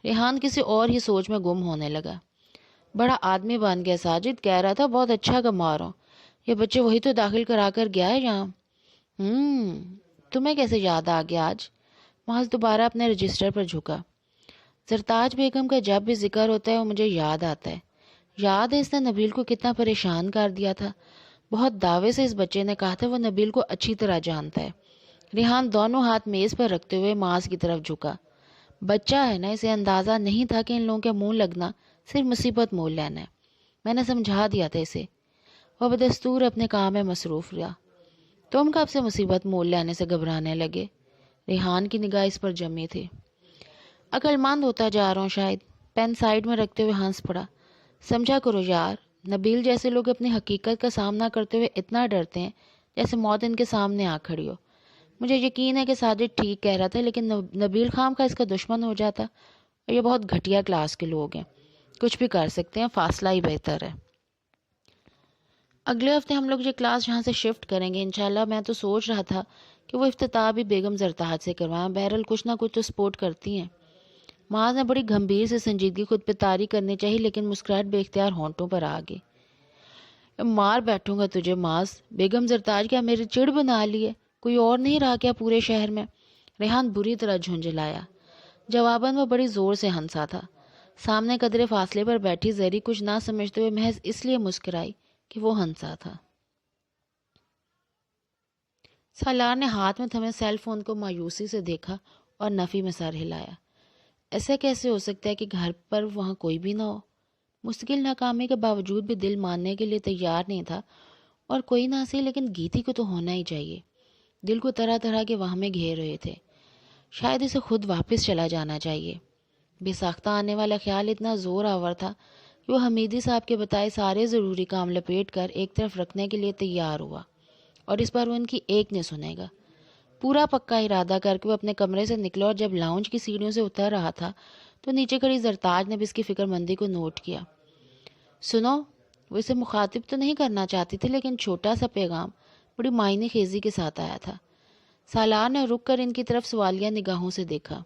ریحان کسی اور ہی سوچ میں گم ہونے لگا۔ بڑا آدمی بن گیا ساجد، کہہ رہا تھا بہت اچھا کما رہا ہوں۔ یہ بچے وہی تو داخل کرا کر گیا ہے یہاں۔ تمہیں کیسے یاد آ گیا آج؟ محض دوبارہ اپنے رجسٹر پر جھکا۔ زرتاج بیگم کا جب بھی ذکر ہوتا ہے وہ مجھے یاد آتا ہے۔ یاد ہے اس نے نبیل کو کتنا پریشان کر دیا تھا۔ بہت دعوے سے اس بچے نے کہا تھا وہ نبیل کو اچھی طرح جانتا ہے۔ ریحان دونوں ہاتھ میز پر رکھتے ہوئے ماس کی طرف جھکا۔ بچہ ہے نا، اسے اندازہ نہیں تھا کہ ان لوگوں کے منہ لگنا صرف مصیبت مول لینا ہے۔ میں نے سمجھا دیا تھا اسے۔ وہ بدستور اپنے کام میں مصروف رہا۔ تم کب سے مصیبت مول لینے سے گھبرانے لگے؟ ریحان کی نگاہ اس پر جمی تھی۔ عقل مند ہوتا جا رہا ہوں شاید۔ پین سائیڈ میں رکھتے ہوئے ہنس پڑا۔ سمجھا کرو یار، نبیل جیسے لوگ اپنی حقیقت کا سامنا کرتے ہوئے اتنا ڈرتے ہیں جیسے موت ان کے سامنے آ کھڑی ہو۔ مجھے یقین ہے کہ ساجد ٹھیک کہہ رہا تھا، لیکن نبیل خام کا اس کا دشمن ہو جاتا، اور یہ بہت گھٹیا کلاس کے لوگ ہیں، کچھ بھی کر سکتے ہیں، فاصلہ ہی بہتر ہے۔ اگلے ہفتے ہم لوگ یہ کلاس یہاں سے شفٹ کریں گے انشاءاللہ۔ میں تو سوچ رہا تھا کہ وہ افتتاح بھی بیگم زرتاج سے کروائیں، بہرحال کچھ نہ کچھ تو سپورٹ کرتی ہیں۔ معاذ نے بڑی گھمبیر سے سنجیدگی خود پہ طاری کرنی چاہیے، لیکن مسکراہٹ بے اختیار ہونٹوں پر آ گئی۔ مار بیٹھوں گا تجھے معاذ، بیگم زرتاج کیا میری چڑ بنا لی ہے؟ کوئی اور نہیں رہا کیا پورے شہر میں؟ ریحان بری طرح جھنجھلایا۔ جواباً وہ بڑی زور سے ہنسا تھا۔ سامنے قدرے فاصلے پر بیٹھی زری کچھ نہ سمجھتے ہوئے محض اس لیے مسکرائی کہ وہ ہنسا تھا۔ سالار نے ہاتھ میں تھمے سیل فون کو مایوسی سے دیکھا اور نفی میں سر ہلایا۔ ایسا کیسے ہو سکتا ہے کہ گھر پر وہاں کوئی بھی نہ ہو؟ مستقل ناکامی کے باوجود بھی دل ماننے کے لیے تیار نہیں تھا، اور کوئی نہ سی لیکن گیتی کو تو ہونا ہی چاہیے۔ دل کو طرح طرح کے وہمیں گھیر رہے تھے۔ شاید اسے خود واپس چلا جانا چاہیے۔ بے ساختہ آنے والا خیال اتنا زور آور تھا کہ وہ حمیدی صاحب کے بتائے سارے ضروری کام لپیٹ کر ایک طرف رکھنے کے لیے تیار ہوا، اور اس پر وہ ان کی ایک نہیں سنے گا۔ پورا پکا ارادہ کر کے وہ اپنے کمرے سے نکلا، اور جب لاؤنج کی سیڑھیوں سے اتر رہا تھا تو نیچے کھڑی زرتاج نے بھی اس کی فکر مندی کو نوٹ کیا۔ سنو، وہ اسے مخاطب تو نہیں کرنا چاہتی تھی، لیکن چھوٹا سا پیغام بڑی معنی خیزی کے ساتھ آیا تھا۔ سالار نے رک کر ان کی طرف سوالیہ نگاہوں سے دیکھا۔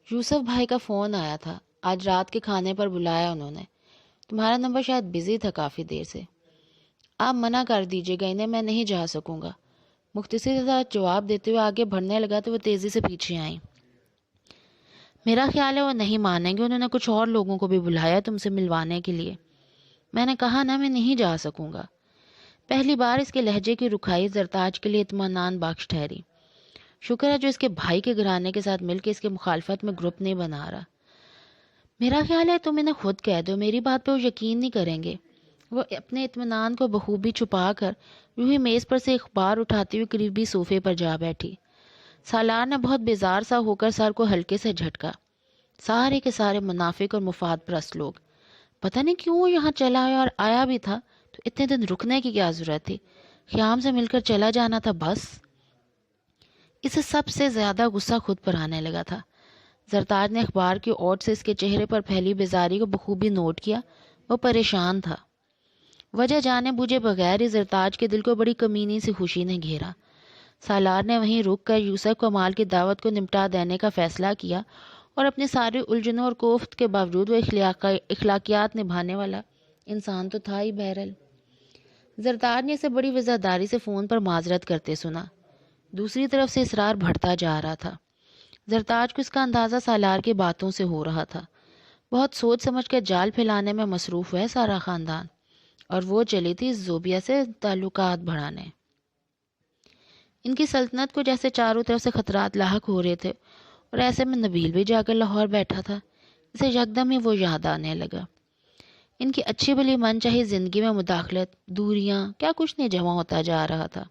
یوسف بھائی کا فون آیا تھا، آج رات کے کھانے پر بلایا انہوں نے۔ تمہارا نمبر شاید بزی تھا کافی دیر سے۔ آپ منع کر دیجیے گا انہیں، میں نہیں جا سکوں گا۔ مختصر سا جواب دیتے ہوئے آگے بڑھنے لگا تو وہ تیزی سے پیچھے آئیں۔ میرا خیال ہے وہ نہیں مانیں گے، انہوں نے کچھ اور لوگوں کو بھی بلایا تم سے ملوانے کے لیے۔ میں نے کہا نا میں نہیں جا سکوں گا۔ پہلی بار اس کے لہجے کی رکھائی زرتاج کے لیے اطمینان بخش ٹھہری۔ شکر ہے جو اس کے بھائی کے گھرانے کے ساتھ مل کے اس کے مخالفت میں گروپ نہیں بنا رہا۔ میرا خیال ہے تم انہیں خود کہہ دو، میری بات پہ وہ یقین نہیں کریں گے۔ وہ اپنے اطمینان کو بخوبی چھپا کر یوں ہی میز پر سے اخبار اٹھاتی ہوئی قریبی صوفے پر جا بیٹھی۔ سالار نے بہت بیزار سا ہو کر سر کو ہلکے سے جھٹکا۔ سارے کے سارے منافق اور مفاد پرست لوگ. پتہ نہیں کیوں وہ یہاں چلا آیا، اور آیا بھی تھا تو اتنے دن رکنے کی کیا ضرورت تھی؟ خیام سے مل کر چلا جانا تھا بس. اسے سب سے زیادہ غصہ خود پر آنے لگا تھا. زرتاج نے اخبار کی اوٹ سے اس کے چہرے پر پھیلی بیزاری کو بخوبی نوٹ کیا. وہ پریشان تھا. وجہ جانے بوجھے بغیر ہی زرتاج کے دل کو بڑی کمینی سی خوشی نے گھیرا. سالار نے وہیں رک کر یوسف کمال کی دعوت کو نمٹا دینے کا فیصلہ کیا، اور اپنے سارے الجھنوں اور کوفت کے باوجود وہ اخلاقیات نبھانے والا انسان تو تھا ہی. بہرحال زرتاج نے اسے بڑی وزاداری سے فون پر معذرت کرتے سنا. دوسری طرف سے اسرار بڑھتا جا رہا تھا. زرتاج کو اس کا اندازہ سالار کی باتوں سے ہو رہا تھا. بہت سوچ سمجھ کر جال پھیلانے میں مصروف ہے سارا خاندان، اور وہ چلی تھی زوبیہ سے تعلقات بڑھانے. ان کی سلطنت کو جیسے چاروں طرف سے خطرات لاحق ہو رہے تھے، اور ایسے میں نبیل بھی جا کر لاہور بیٹھا تھا. اسے یکدم ہی وہ یاد آنے لگا. ان کی اچھی بھلی من چاہی زندگی میں مداخلت، دوریاں، کیا کچھ نہیں جمع ہوتا جا رہا تھا.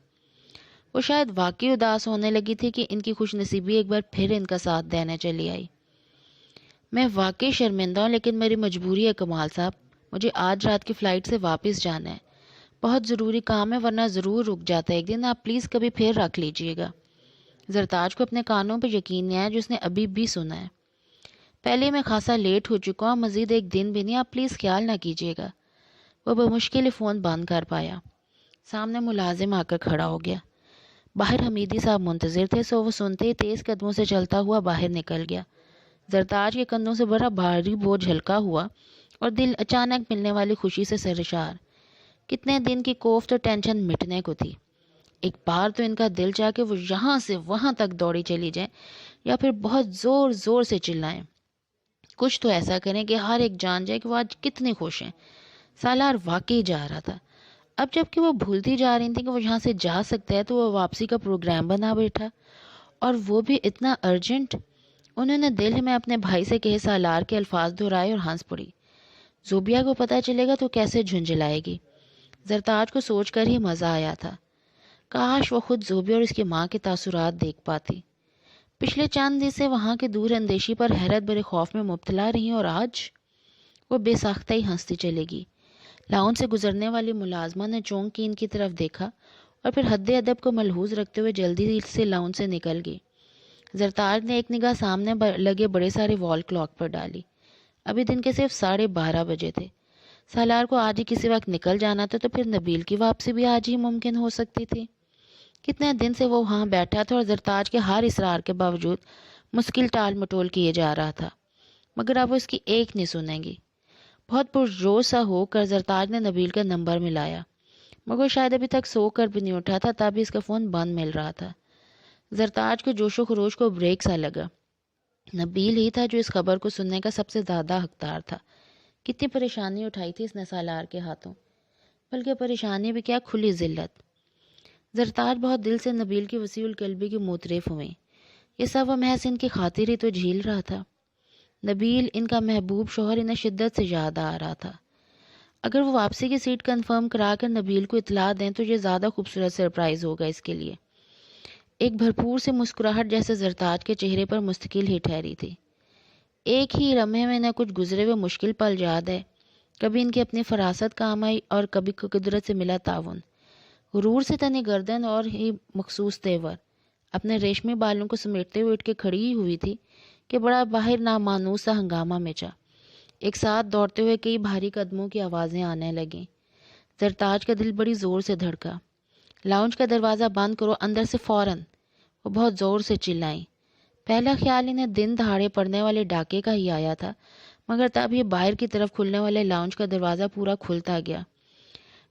وہ شاید واقعی اداس ہونے لگی تھی کہ ان کی خوش نصیبی ایک بار پھر ان کا ساتھ دینے چلی آئی. میں واقعی شرمندہ ہوں، لیکن میری مجبوری ہے کمال صاحب. مجھے آج رات کی فلائٹ سے واپس جانا ہے. بہت ضروری کام ہے، ورنہ ضرور رک جاتا ہے ایک دن. آپ پلیز کبھی پھر رکھ لیجئے گا. زرتاج کو اپنے کانوں پہ یقین نہیں آیا جو اس نے ابھی بھی سنا ہے. پہلے میں خاصا لیٹ ہو چکا ہوں، مزید ایک دن بھی نہیں. آپ پلیز خیال نہ کیجیے گا. وہ بمشکل فون بند کر پایا. سامنے ملازم آ کر کھڑا ہو گیا. باہر حمیدی صاحب منتظر تھے، سو وہ سنتے ہی تیز قدموں سے چلتا ہوا باہر نکل گیا. زرتاج کے کندھوں سے بڑا بھاری بوجھ ہلکا ہوا، اور دل اچانک ملنے والی خوشی سے سرشار. کتنے دن کی کوفت اور ٹینشن مٹنے کو تھی. ایک بار تو ان کا دل چاہ کہ وہ یہاں سے وہاں تک دوڑی چلی جائیں، یا پھر بہت زور زور سے چلائیں. کچھ تو ایسا کریں کہ ہر ایک جان جائے کہ وہ آج کتنے خوش ہیں. سالار واقعی جا رہا تھا. اب جب کہ وہ بھولتی جا رہی تھی کہ وہ یہاں سے جا سکتا ہے، تو وہ واپسی کا پروگرام بنا بیٹھا، اور وہ بھی اتنا ارجنٹ. انہوں نے دل میں اپنے بھائی سے کہے سالار کے الفاظ دہرائے اور ہنس پڑی. زوبیہ کو پتہ چلے گا تو کیسے جھنجھلائے گی. زرتاج کو سوچ کر ہی مزہ آیا تھا. کاش وہ خود زوبیہ اور اس کی ماں کے تاثرات دیکھ پاتی. پچھلے چند دن سے وہاں کے دور اندیشی پر حیرت بھرے خوف میں مبتلا رہی، اور آج وہ بے ساختہ ہی ہنستی چلے گی. لاؤن سے گزرنے والی ملازمہ نے چونک کے ان کی طرف دیکھا، اور پھر حد ادب کو ملحوظ رکھتے ہوئے جلدی سے لاؤن سے نکل گئی. زرتاج نے ایک نگاہ سامنے لگے بڑے سارے وال کلاک پر ڈالی. ابھی دن کے صرف 12:30 بجے تھے. سالار کو آج ہی کسی وقت نکل جانا تھا، تو پھر نبیل کی واپسی بھی آج ہی ممکن ہو سکتی تھی. کتنے دن سے وہ وہاں بیٹھا تھا، اور زرتاج کے ہر اصرار کے باوجود مشکل ٹال مٹول کیے جا رہا تھا، مگر اب وہ اس کی ایک نہیں سنیں گی. بہت پرجوش سا ہو کر زرتاج نے نبیل کا نمبر ملایا، مگر شاید ابھی تک سو کر بھی نہیں اٹھا تھا، تبھی اس کا فون بند مل رہا تھا. زرتاج کو جوش و خروش کو بریک سا لگا. نبیل ہی تھا جو اس خبر کو سننے کا سب سے زیادہ حقدار تھا. کتنی پریشانی اٹھائی تھی اس نے سالار کے ہاتھوں، بلکہ پریشانی بھی کیا، کھلی ذلت. زرتاج بہت دل سے نبیل کی وسیع القلبی کی معترف ہوئیں. یہ سب وہ محض ان کی خاطر ہی تو جھیل رہا تھا. نبیل، ان کا محبوب شوہر، انہیں شدت سے یاد آ رہا تھا. اگر وہ واپسی کی سیٹ کنفرم کرا کر نبیل کو اطلاع دیں تو یہ زیادہ خوبصورت سرپرائز ہوگا اس کے لیے. ایک بھرپور سے مسکراہٹ جیسے زرتاج کے چہرے پر مستقل ہی ٹھہری تھی. ایک ہی لمحے میں انہیں کچھ گزرے ہوئے مشکل پل یاد ہے. کبھی ان کی اپنی فراست کام آئی، اور کبھی قدرت سے ملا تعاون. غرور سے تنی گردن اور ہی مخصوص تیور، اپنے ریشمی بالوں کو سمیٹتے ہوئے اٹھ کے کھڑی ہوئی تھی کہ بڑا باہر نامانوس سا ہنگامہ مچا. ایک ساتھ دوڑتے ہوئے کئی بھاری قدموں کی آوازیں آنے لگیں. زرتاج کا دل بڑی زور سے دھڑکا. لاؤنج کا دروازہ بند کرو، اندر سے فوراً، وہ بہت زور سے چلائیں. پہلا خیال انہیں دن دہاڑے پڑنے والے ڈاکے کا ہی آیا تھا، مگر تب یہ باہر کی طرف کھلنے والے لاؤنج کا دروازہ پورا کھلتا گیا.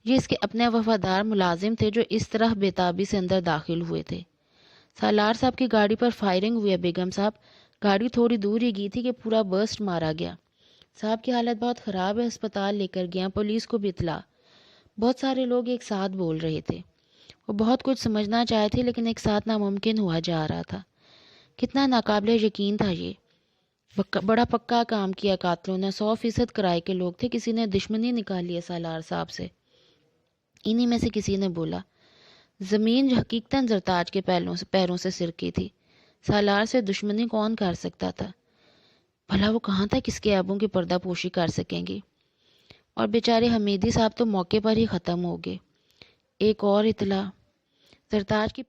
یہ اس کے اپنے وفادار ملازم تھے جو اس طرح بےتابی سے اندر داخل ہوئے تھے. سالار صاحب کی گاڑی پر فائرنگ ہوئی ہے بیگم صاحب. گاڑی تھوڑی دور ہی گئی تھی کہ پورا برسٹ مارا گیا. صاحب کی حالت بہت خراب ہے، ہسپتال لے کر گیا، پولیس کو بھی اطلاع. بہت سارے لوگ ایک ساتھ بول رہے تھے. وہ بہت کچھ سمجھنا چاہے تھے، لیکن ایک ساتھ ناممکن ہوا جا رہا تھا. کتنا ناقابل یقین تھا یہ. بڑا پکا کام کیا قاتلوں نے، 100% کرائے کے لوگ تھے. کسی نے دشمنی نکالی ہے سالار صاحب سے. انہی میں سے کسی نے بولا. زمین حقیقتاً زرتاج کے پیروں سے سرکی تھی. سالار سے دشمنی کون کر سکتا تھا؟ بھلا وہ کہاں تک اس کے عیبوں کی پردہ پوشی کر سکیں گے؟ اور بیچارے حمیدی صاحب تو موقع پر ہی ختم ہو گئے۔ ایک اور اطلاع، سرتاج کی